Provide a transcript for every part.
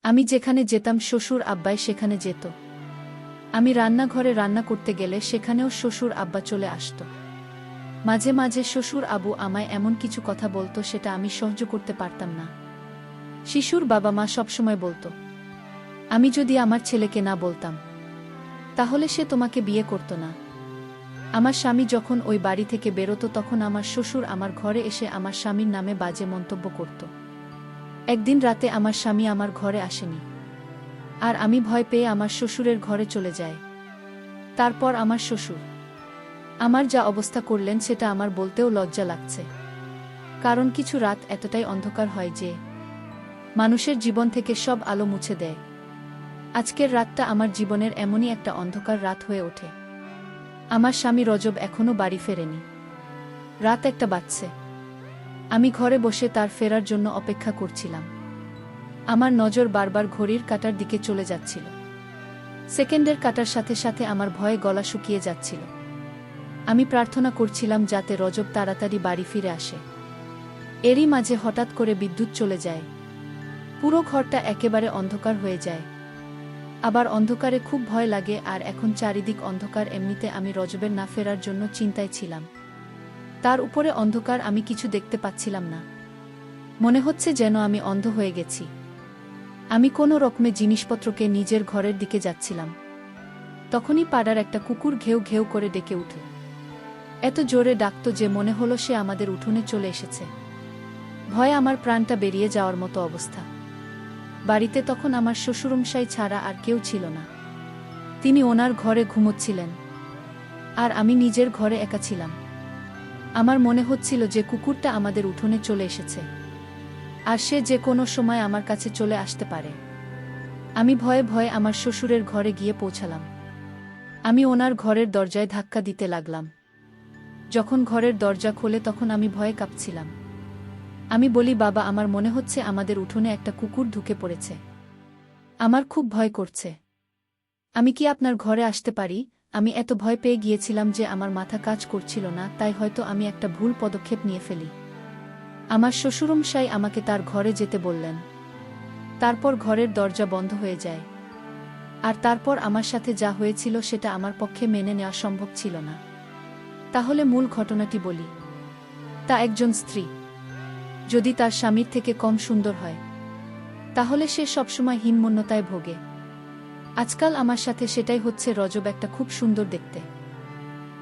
আমি যেখানে যেতাম শ্বশুর আব্বাই সেখানে যেত। আমি রান্নাঘরে রান্না করতে গেলে সেখানেও শ্বশুর আব্বা চলে আসত। মাঝে মাঝে শ্বশুর আবু আমায় এমন কিছু কথা বলতো সেটা আমি সহ্য করতে পারতাম না। শিশুর বাবা মা সবসময় বলতো, আমি যদি আমার ছেলেকে না বলতাম তাহলে সে তোমাকে বিয়ে করত না। আমার স্বামী যখন ওই বাড়ি থেকে বেরোতো তখন আমার শ্বশুর আমার ঘরে এসে আমার স্বামীর নামে বাজে মন্তব্য করত। একদিন রাতে আমার স্বামী আমার ঘরে আসেনি, আর আমি ভয় পেয়ে আমার শ্বশুরের ঘরে চলে যাই। তারপর আমার শ্বশুর আমার যা অবস্থা করলেন সেটা আমার বলতেও লজ্জা লাগছে, কারণ কিছু রাত এতটাই অন্ধকার হয় যে মানুষের জীবন থেকে সব আলো মুছে দেয়। আজকের রাতটা আমার জীবনের এমনই একটা অন্ধকার রাত হয়ে ওঠে। আমার স্বামী রজব এখনো বাড়ি ফেরেনি। রাত 1টা বাজছে। আমি ঘরে বসে তার ফেরার জন্য অপেক্ষা করছিলাম। আমার নজর বারবার ঘড়ির কাঁটার দিকে চলে যাচ্ছিল। সেকেন্ডের কাঁটার সাথে সাথে আমার ভয়ে গলা শুকিয়ে যাচ্ছিল। আমি প্রার্থনা করছিলাম যাতে রজব তাড়াতাড়ি বাড়ি ফিরে আসে। এরই মাঝে হঠাৎ করে বিদ্যুৎ চলে যায়। পুরো ঘরটা একেবারে অন্ধকার হয়ে যায়। আবার অন্ধকারে খুব ভয় লাগে, আর এখন চারিদিক অন্ধকার। এমনিতে আমি রজবের না ফেরার জন্য চিন্তায় ছিলাম। তার উপরে অন্ধকার, আমি কিছু দেখতে পাচ্ছিলাম না। মনে হচ্ছে যেন আমি অন্ধ হয়ে গেছি। আমি কোনো রকমে জিনিসপত্রকে নিজের ঘরের দিকে যাচ্ছিলাম। তখনই পাড়ার একটা কুকুর ঘেউ ঘেউ করে ডেকে উঠল। এত জোরে ডাকত যে মনে হলো সে আমাদের উঠোনে চলে এসেছে। ভয়ে আমার প্রাণটা বেরিয়ে যাওয়ার মতো অবস্থা। বাড়িতে তখন আমার শ্বশুরমশাই ছাড়া আর কেউ ছিল না। তিনি ওনার ঘরে ঘুমোচ্ছিলেন, আর আমি নিজের ঘরে একা ছিলাম। আমার মনে হচ্ছিল যে কুকুরটা আমাদের উঠোনে চলে এসেছে, আর সে যে কোনো সময় আমার কাছে চলে আসতে পারে। আমি ভয়ে ভয়ে আমার শ্বশুরের ঘরে গিয়ে পৌঁছালাম। আমি ওনার ঘরের দরজায় ধাক্কা দিতে লাগলাম। যখন ঘরের দরজা খোলে তখন আমি ভয়ে কাঁপছিলাম। আমি বলি, বাবা, আমার মনে হচ্ছে আমাদের উঠোনে একটা কুকুর ঢুকে পড়েছে। আমার খুব ভয় করছে। আমি কি আপনার ঘরে আসতে পারি? আমি এত ভয় পেয়ে গিয়েছিলাম যে আমার মাথা কাজ করছিল না, তাই হয়তো আমি একটা ভুল পদক্ষেপ নিয়ে ফেলি। আমার শ্বশুরমশাই আমাকে তার ঘরে যেতে বললেন। তারপর ঘরের দরজা বন্ধ হয়ে যায়। আর তারপর আমার সাথে যা হয়েছিল সেটা আমার পক্ষে মেনে নেওয়া সম্ভব ছিল না। তাহলে মূল ঘটনাটি বলি। তা একজন স্ত্রী যদি তার স্বামীর থেকে কম সুন্দর হয়, তাহলে সে সবসময় হীনমন্যতায় ভোগে। আজকাল আমার সাথে সেটাই হচ্ছে। রজব একটা খুব সুন্দর দেখতে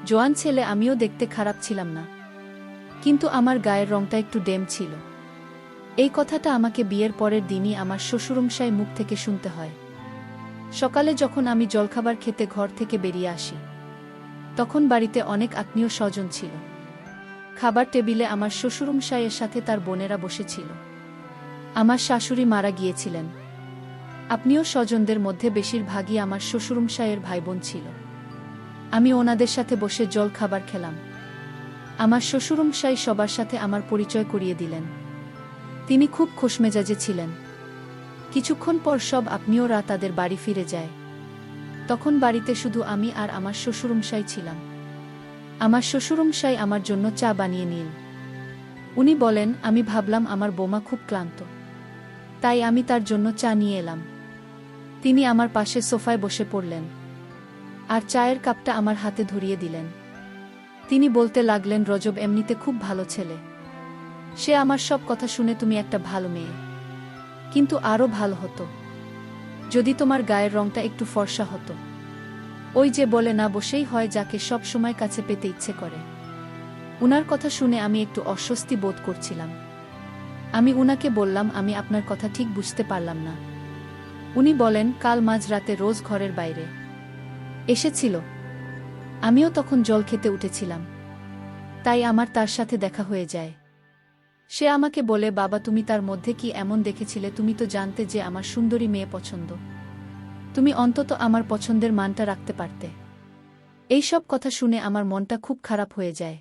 জোয়ান ছেলে। আমিও দেখতে খারাপ ছিলাম না, কিন্তু আমার গায়ের রংটা একটু ডেম ছিল। এই কথাটা আমাকে বিয়ের পরের দিনই আমার শ্বশুরমশাই মুখ থেকে শুনতে হয়। সকালে যখন আমি জলখাবার খেতে ঘর থেকে বেরিয়ে আসি, তখন বাড়িতে অনেক আত্মীয় স্বজন ছিল। খাবার টেবিলে আমার শ্বশুরমশাইয়ের সাথে তার বোনেরা বসেছিল। আমার শাশুড়ি মারা গিয়েছিলেন। আত্মীয় স্বজনদের মধ্যে বেশিরভাগই আমার শ্বশুরমশাইয়ের ভাইবোন ছিল। আমি ওনাদের সাথে বসে জল খাবার খেলাম। আমার শ্বশুরমশাই সবার সাথে আমার পরিচয় করিয়ে দিলেন। তিনি খুব খোশমেজাজে ছিলেন। কিছুক্ষণ পর সব আত্মীয়রা তাদের বাড়ি ফিরে যায়। তখন বাড়িতে শুধু আমি আর আমার শ্বশুরমশাই ছিলাম। আমার শ্বশুরমশাই আমার জন্য চা বানিয়ে নিল। উনি বলেন, আমি ভাবলাম আমার বৌমা খুব ক্লান্ত, তাই আমি তার জন্য চা নিয়ে এলাম। তিনি আমার পাশে সোফায় বসে পড়লেন, আর চায়ের কাপটা আমার হাতে ধরিয়ে দিলেন। তিনি বলতে লাগলেন, রজব এমনিতে খুব ভালো ছেলে। সে আমার সব কথা শুনে তুমি একটা ভালো মেয়ে, কিন্তু আরও ভালো হতো যদি তোমার গায়ের রংটা একটু ফর্সা হতো। ওই যে বলে না, বসেই হয় যাকে সব সময় কাছে পেতে ইচ্ছে করে। উনার কথা শুনে আমি একটু অস্বস্তি বোধ করছিলাম। আমি উনাকে বললাম, আমি আপনার কথা ঠিক বুঝতে পারলাম না। উনি বলেন, কাল মাঝরাতে রোজ ঘরের বাইরে এসেছিল। আমিও তখন জল খেতে উঠেছিলাম, তাই আমার তার সাথে দেখা হয়ে যায়। সে আমাকে বলে, বাবা, তুমি তার মধ্যে কি এমন দেখেছিলে? তুমি তো জানতে যে আমার সুন্দরী মেয়ে পছন্দ। তুমি অন্তত আমার পছন্দের মানটা রাখতে পারতে। এইসব কথা শুনে আমার মনটা খুব খারাপ হয়ে যায়।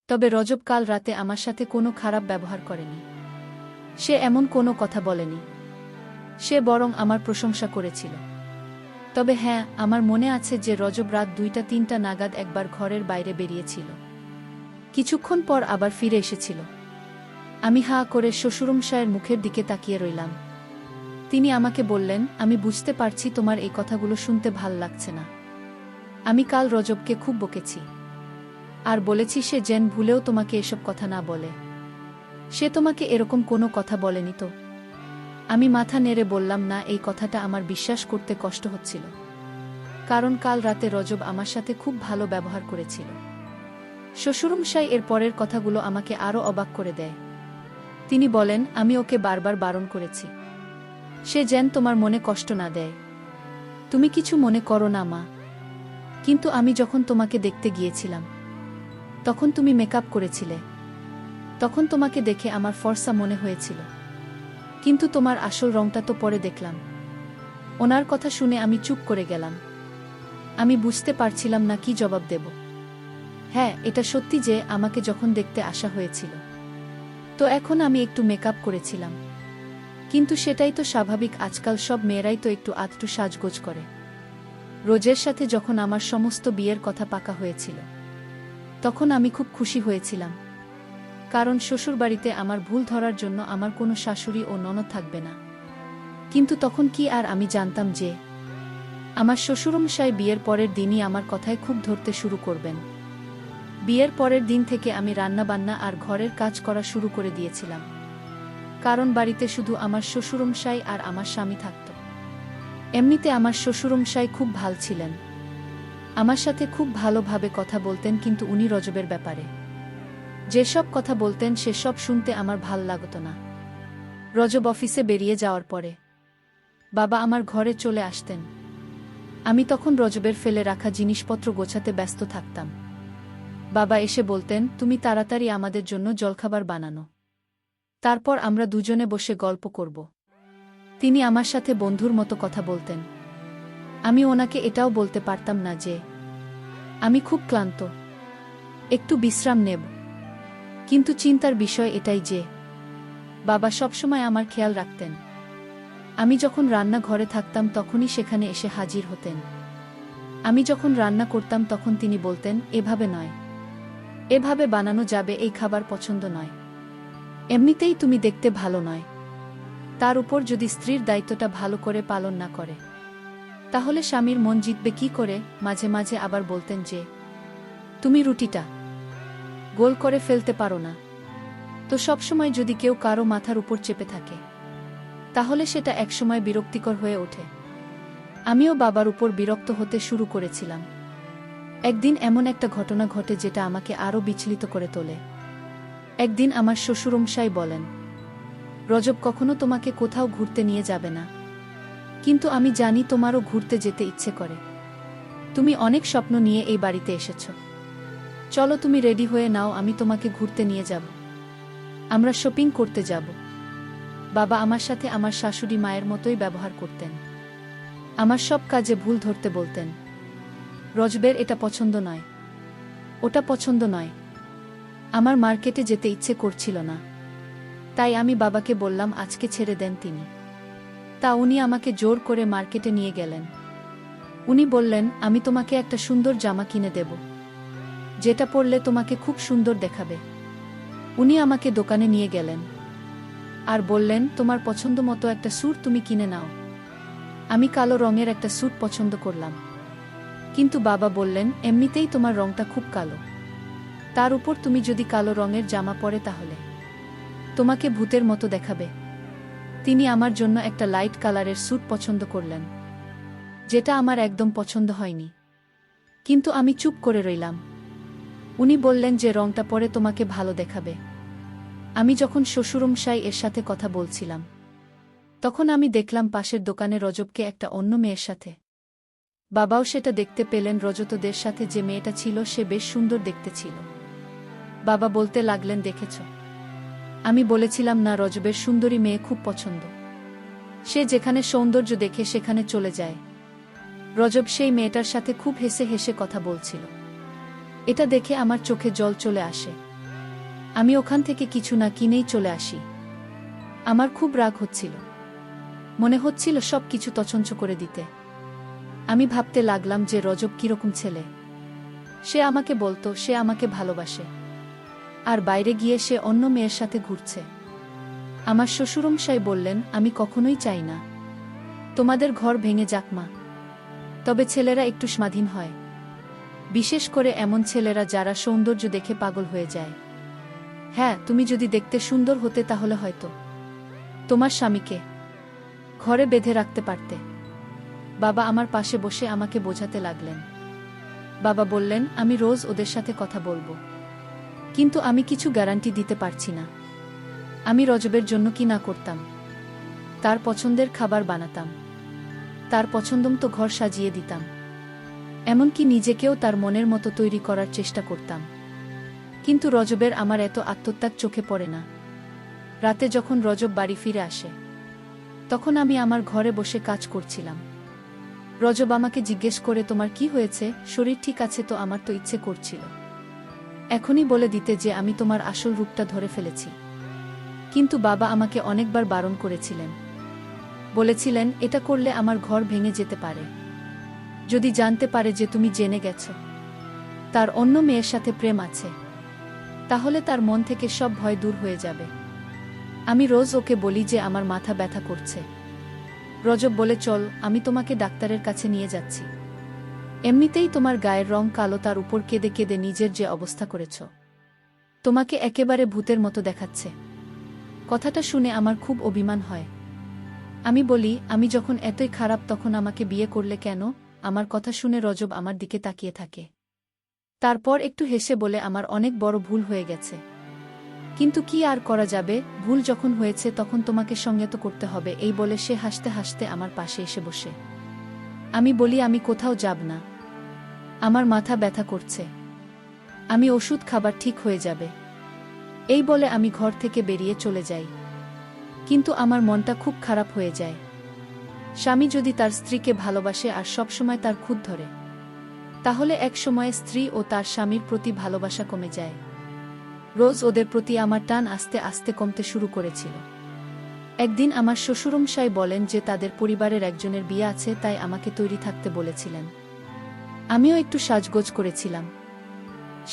তবে রজব কাল রাতে আমার সাথে কোনো খারাপ ব্যবহার করেনি। সে এমন কোনো কথা বলেনি। সে বরং আমার প্রশংসা করেছিল। তবে হ্যাঁ, আমার মনে আছে যে রজব রাত 2টা-3টা নাগাদ একবার ঘরের বাইরে বেরিয়েছিল। কিছুক্ষণ পর আবার ফিরে এসেছিল। আমি হাঁ করে শ্বশুরমশায়ের মুখের দিকে তাকিয়ে রইলাম। তিনি আমাকে বললেন, আমি বুঝতে পারছি তোমার এই কথাগুলো শুনতে ভাল লাগছে না। আমি কাল রজবকে খুব বকেছি আর বলেছি সে যেন ভুলেও তোমাকে এসব কথা না বলে। সে তোমাকে এরকম কোনো কথা বলেনি তো? আমি মাথা নেড়ে বললাম, না, এই কথাটা আমার বিশ্বাস করতে কষ্ট হচ্ছিল, কারণ কাল রাতে রজব আমার সাথে খুব ভালো ব্যবহার করেছিল। শ্বশুরমশাই এর পরের কথাগুলো আমাকে আরও অবাক করে দেয়। তিনি বলেন, আমি ওকে বারবার বারণ করেছি সে যেন তোমার মনে কষ্ট না দেয়। তুমি কিছু মনে করো না মা। কিন্তু আমি যখন তোমাকে দেখতে গিয়েছিলাম তখন তুমি মেকআপ করেছিলে। তখন তোমাকে দেখে আমার ফর্সা মনে হয়েছিল, কিন্তু তোমার আসল রংটা তো পরে দেখলাম। ওনার কথা শুনে আমি চুপ করে গেলাম। আমি বুঝতে পারছিলাম না কি জবাব দেব। হ্যাঁ, এটা সত্যি যে আমাকে যখন দেখতে আসা হয়েছিল তো এখন আমি একটু মেকআপ করেছিলাম, কিন্তু সেটাই তো স্বাভাবিক। আজকাল সব মেয়েরাই তো একটু আধটু সাজগোজ করে। রোজের সাথে যখন আমার সমস্ত বিয়ের কথা পাকা হয়েছিল তখন আমি খুব খুশি হয়েছিলাম, কারণ শ্বশুরবাড়িতে আমার ভুল ধরার জন্য আমার কোনো শাশুড়ি ও ননদ থাকবে না। কিন্তু তখন কি আর আমি জানতাম যে আমার শ্বশুরমশাই বিয়ের পরের দিনই আমার কথায় খুব ধরতে শুরু করবেন। বিয়ের পরের দিন থেকে আমি রান্নাবান্না আর ঘরের কাজ করা শুরু করে দিয়েছিলাম, কারণ বাড়িতে শুধু আমার শ্বশুরমশাই আর আমার স্বামী থাকত। এমনিতে আমার শ্বশুরমশাই খুব ভাল ছিলেন, আমার সাথে খুব ভালোভাবে কথা বলতেন, কিন্তু উনি রজবের ব্যাপারে যেসব কথা বলতেন সেসব শুনতে আমার ভাল লাগত না। রজব অফিসে বেরিয়ে যাওয়ার পরে বাবা আমার ঘরে চলে আসতেন। আমি তখন রজবের ফেলে রাখা জিনিসপত্র গোছাতে ব্যস্ত থাকতাম। বাবা এসে বলতেন, তুমি তাড়াতাড়ি আমাদের জন্য জলখাবার বানানো, তারপর আমরা দুজনে বসে গল্প করব। তিনি আমার সাথে বন্ধুর মতো কথা বলতেন। আমি ওনাকে এটাও বলতে পারতাম না যে আমি খুব ক্লান্ত, একটু বিশ্রাম নেব। কিন্তু চিন্তার বিষয় এটাই যে বাবা সবসময় আমার খেয়াল রাখতেন। আমি যখন রান্নাঘরে থাকতাম তখনই সেখানে এসে হাজির হতেন। আমি যখন রান্না করতাম তখন তিনি বলতেন, এভাবে নয়, এভাবে বানানো যাবে, এই খাবার পছন্দ নয়, এমনিতেই তুমি দেখতে ভালো নয়। তার উপর যদি স্ত্রীর দায়িত্বটা ভালো করে পালন না করে তাহলে স্বামীর মন জিতবে কি করে? মাঝে মাঝে আবার বলতেন যে তুমি রুটিটা গোল করে ফেলতে পারো না। তো সবসময় যদি কেউ কারো মাথার উপর চেপে থাকে তাহলে সেটা একসময় বিরক্তিকর হয়ে ওঠে। আমিও বাবার উপর বিরক্ত হতে শুরু করেছিলাম। একদিন এমন একটা ঘটনা ঘটে যেটা আমাকে আরও বিচলিত করে তোলে। একদিন আমার শ্বশুরমশাই বলেন, রজব কখনো তোমাকে কোথাও ঘুরতে নিয়ে যাবে না, কিন্তু আমি জানি তোমারও ঘুরতে যেতে ইচ্ছে করে। তুমি অনেক স্বপ্ন নিয়ে এই বাড়িতে এসেছ। চলো, তুমি রেডি হয়ে নাও, আমি তোমাকে ঘুরতে নিয়ে যাব, আমরা শপিং করতে যাব। বাবা আমার সাথে আমার শাশুড়ি মায়ের মতোই ব্যবহার করতেন। আমার সব কাজে ভুল ধরতে বলতেন। রজবের এটা পছন্দ নয়, ওটা পছন্দ নয়। আমার মার্কেটে যেতে ইচ্ছে করছিল না, তাই আমি বাবাকে বললাম আজকে ছেড়ে দেন তিনি। তা উনি আমাকে জোর করে মার্কেটে নিয়ে গেলেন। উনি বললেন, আমি তোমাকে একটা সুন্দর জামা কিনে দেব, যেটা পরলে তোমাকে খুব সুন্দর দেখাবে। উনি আমাকে দোকানে নিয়ে গেলেন আর বললেন, তোমার পছন্দ মতো একটা স্যুট তুমি কিনে নাও। আমি কালো রঙের একটা স্যুট পছন্দ করলাম, কিন্তু বাবা বললেন, এমনিতেই তোমার রংটা খুব কালো, তার উপর তুমি যদি কালো রঙের জামা পরে তাহলে তোমাকে ভূতের মতো দেখাবে। তিনি আমার জন্য একটা লাইট কালারের স্যুট পছন্দ করলেন, যেটা আমার একদম পছন্দ হয়নি, কিন্তু আমি চুপ করে রইলাম। উনি বললেন যে রংটা পরে তোমাকে ভালো দেখাবে। আমি যখন শ্বশুরমশাই এর সাথে কথা বলছিলাম তখন আমি দেখলাম পাশের দোকানে রজবকে একটা অন্য মেয়ের সাথে। বাবাও সেটা দেখতে পেলেন। রজতদের সাথে যে মেয়েটা ছিল সে বেশ সুন্দর দেখতে ছিল। বাবা বলতে লাগলেন, দেখেছ, আমি বলেছিলাম না রজবের সুন্দরী মেয়ে খুব পছন্দ। সে যেখানে সৌন্দর্য দেখে সেখানে চলে যায়। রজব সেই মেয়েটার সাথে খুব হেসে হেসে কথা বলছিল। এটা দেখে আমার চোখে জল চলে আসে। আমি ওখান থেকে কিছু না কিনেই চলে আসি। আমার খুব রাগ হচ্ছিল, মনে হচ্ছিল সব কিছু তছনছ করে দিতে। আমি ভাবতে লাগলাম যে রজব কিরকম ছেলে। সে আমাকে বলতো সে আমাকে ভালোবাসে, আর বাইরে গিয়ে সে অন্য মেয়ের সাথে ঘুরছে। আমার শ্বশুরমশাই বললেন, আমি কখনোই চাই না তোমাদের ঘর ভেঙে যাক মা। তবে ছেলেরা একটু স্বাধীন হয়, বিশেষ করে এমন ছেলেরা যারা সৌন্দর্য দেখে পাগল হয়ে যায়। হ্যাঁ, তুমি যদি দেখতে সুন্দর হতে তাহলে হয়তো তোমার স্বামীকে ঘরে বেঁধে রাখতে পারতে। বাবা আমার পাশে বসে আমাকে বোঝাতে লাগলেন। বাবা বললেন, আমি রোজ ওদের সাথে কথা বলবো, কিন্তু আমি কিছু গ্যারান্টি দিতে পারছি না। আমি রজবের জন্য কি না করতাম। তার পছন্দের খাবার বানাতাম, তার পছন্দমতো ঘর সাজিয়ে দিতাম, এমনকি নিজেকেও তার মনের মতো তৈরি করার চেষ্টা করতাম। কিন্তু রজবের আমার এত আত্মত্যাগ চোখে পড়ে না। রাতে যখন রজব বাড়ি ফিরে আসে, তখন আমি আমার ঘরে বসে কাজ করছিলাম। রজব আমাকে জিজ্ঞেস করে, তোমার কি হয়েছে, শরীর ঠিক আছে তো? আমার তো ইচ্ছে করছিল এখনই বলে দিতে যে আমি তোমার আসল রূপটা ধরে ফেলেছি, কিন্তু বাবা আমাকে অনেকবার বারণ করেছিলেন। বলেছিলেন, এটা করলে আমার ঘর ভেঙে যেতে পারে। যদি জানতে পারে যে তুমি জেনে গেছ তার অন্য মেয়ের সাথে প্রেম আছে, তাহলে তার মন থেকে সব ভয় দূর হয়ে যাবে। আমি রোজ ওকে বলি যে আমার মাথা ব্যথা করছে। রজব বলে, চল, আমি তোমাকে ডাক্তারের কাছে নিয়ে যাচ্ছি। এমনিতেই তোমার গায়ের রং কালো, তার উপর কেঁদে কেঁদে নিজের যে অবস্থা করেছ, তোমাকে একেবারে ভূতের মতো দেখাচ্ছে। কথাটা শুনে আমার খুব অভিমান হয়। আমি বলি, আমি যখন এতই খারাপ তখন আমাকে বিয়ে করলে কেন? আমার কথা শুনে রজব আমার দিকে তাকিয়ে থাকে। তারপর একটু হেসে বলে, আমার অনেক বড় ভুল হয়ে গেছে, কিন্তু কি আর করা যাবে, ভুল যখন হয়েছে তখন তোমাকে সংযত করতে হবে। এই বলে সে হাসতে হাসতে আমার পাশে এসে বসে। আমি বলি, আমি কোথাও যাব না, আমার মাথা ব্যথা করছে, আমি ওষুধ খাবার ঠিক হয়ে যাবে। এই বলে আমি ঘর থেকে বেরিয়ে চলে যাই। কিন্তু আমার মনটা খুব খারাপ হয়ে যায়। স্বামী যদি তার স্ত্রীকে ভালোবাসে আর সবসময় তার খুঁত ধরে, তাহলে এক সময়ে স্ত্রী ও তার স্বামীর প্রতি ভালোবাসা কমে যায়। রোজ ওদের প্রতি আমার টান আস্তে আস্তে কমতে শুরু করেছিল। একদিন আমার শ্বশুরমশাই বলেন যে তাদের পরিবারের একজনের বিয়ে আছে, তাই আমাকে তৈরি থাকতে বলেছিলেন। আমিও একটু সাজগোজ করেছিলাম।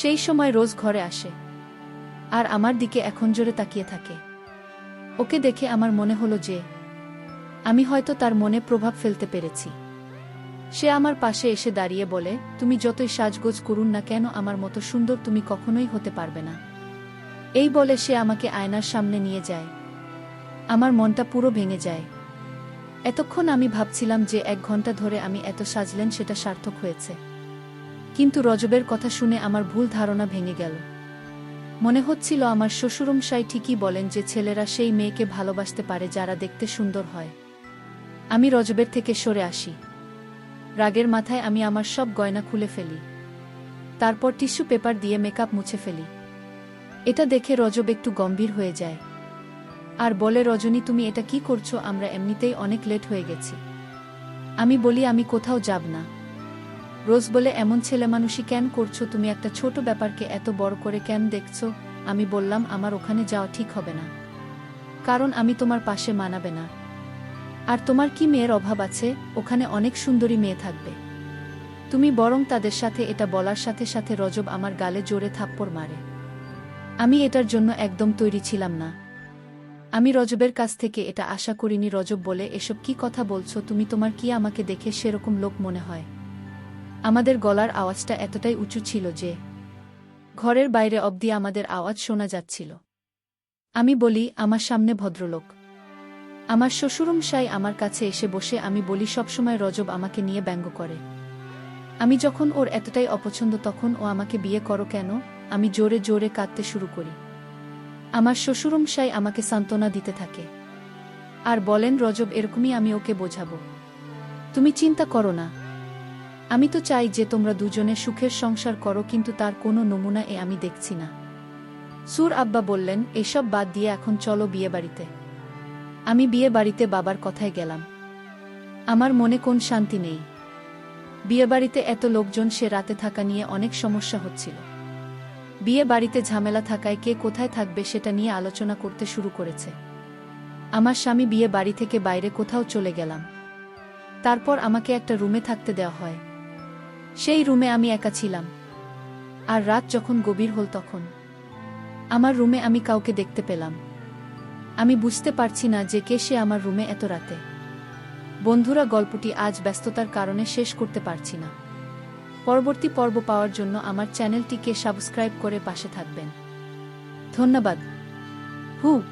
সেই সময় রোজ ঘরে আসে আর আমার দিকে এখন জোরে তাকিয়ে থাকে। ওকে দেখে আমার মনে হলো যে আমি হয়তো তার মনে প্রভাব ফেলতে পেরেছি। সে আমার পাশে এসে দাঁড়িয়ে বলে, তুমি যতই সাজগোজ করুন না কেন, আমার মতো সুন্দর তুমি কখনোই হতে পারবে না। এই বলে সে আমাকে আয়নার সামনে নিয়ে যায়। আমার মনটা পুরো ভেঙে যায়। এতক্ষণ আমি ভাবছিলাম যে 1 ঘন্টা ধরে আমি এত সাজলেন সেটা সার্থক হয়েছে। কিন্তু রজবের কথা শুনে আমার ভুল ধারণা ভেঙে গেল। মনে হচ্ছিল আমার শ্বশুরমশাই ঠিকই বলেন যে ছেলেরা সেই মেয়েকে ভালোবাসতে পারে যারা দেখতে সুন্দর হয়। আমি রজবের থেকে সরে আসি। রাগের মাথায় আমি আমার সব গয়না খুলে ফেলি। তারপর টিস্যু পেপার দিয়ে মেকআপ মুছে ফেলি। এটা দেখে রজব একটু গম্ভীর হয়ে যায় আর বলে, রজনী, তুমি এটা কি করছো? আমরা এমনিতেই অনেক লেট হয়ে গেছি। আমি বলি, আমি কোথাও যাব না। রোজ বলে, এমন ছেলেমানুষি কেন করছো তুমি? একটা ছোট ব্যাপারকে এত বড় করে কেন দেখছো? আমি বললাম, আমার ওখানে যাওয়া ঠিক হবে না, কারণ আমি তোমার পাশে মানাবে না। আর তোমার কি মেয়ের অভাব আছে? ওখানে অনেক সুন্দরী মেয়ে থাকবে, তুমি বরং তাদের সাথে। এটা বলার সাথে সাথে রজব আমার গালে জোরে থাপ্পড় মারে। আমি এটার জন্য একদম তৈরি ছিলাম না। আমি রজবের কাছ থেকে এটা আশা করিনি। রজব বলে, এসব কি কথা বলছো তুমি? তোমার কি আমাকে দেখে সেরকম লোক মনে হয়? আমাদের গলার আওয়াজটা এতটাই উঁচু ছিল যে ঘরের বাইরে অবধি আমাদের আওয়াজ শোনা যাচ্ছিল। আমি বলি, আমার সামনে ভদ্রলোক। আমার শ্বশুরমশাই আমার কাছে এসে বসে। আমি বলি, সবসময় রজব আমাকে নিয়ে ব্যঙ্গ করে। আমি যখন ওর এতটাই অপছন্দ তখন ও আমাকে বিয়ে করো কেন? আমি জোরে জোরে কাঁদতে শুরু করি। আমার শ্বশুরমশাই আমাকে সান্ত্বনা দিতে থাকে আর বলেন, রজব এরকমই, আমি ওকে বোঝাবো, তুমি চিন্তা করো না। আমি তো চাই যে তোমরা দুজনে সুখের সংসার করো, কিন্তু তার কোনো নমুনা আমি দেখছি না। সুর আব্বা বললেন, এসব বাদ দিয়ে এখন চলো বিয়ে বাড়িতে। আমি বিয়ে বাড়িতে বাবার কথায় গেলাম। আমার মনে কোন শান্তি নেই। বিয়ে বাড়িতে এত লোকজন, সে রাতে থাকা নিয়ে অনেক সমস্যা হচ্ছিল। বিয়ে বাড়িতে ঝামেলা থাকায় কে কোথায় থাকবে সেটা নিয়ে আলোচনা করতে শুরু করেছে। আমার স্বামী বিয়ে বাড়ি থেকে বাইরে কোথাও চলে গেলাম। তারপর আমাকে একটা রুমে থাকতে দেওয়া হয়। সেই রুমে আমি একা ছিলাম। আর রাত যখন গভীর হল তখন আমার রুমে আমি কাউকে দেখতে পেলাম। আমি বুঝতে পারছি না যে কে সে আমার রুমে এত রাতে। বন্ধুরা, গল্পটি আজ ব্যস্ততার কারণে শেষ করতে পারছি না। পরবর্তী পর্ব পাওয়ার জন্য আমার চ্যানেলটিকে সাবস্ক্রাইব করে পাশে থাকবেন। ধন্যবাদ। হু।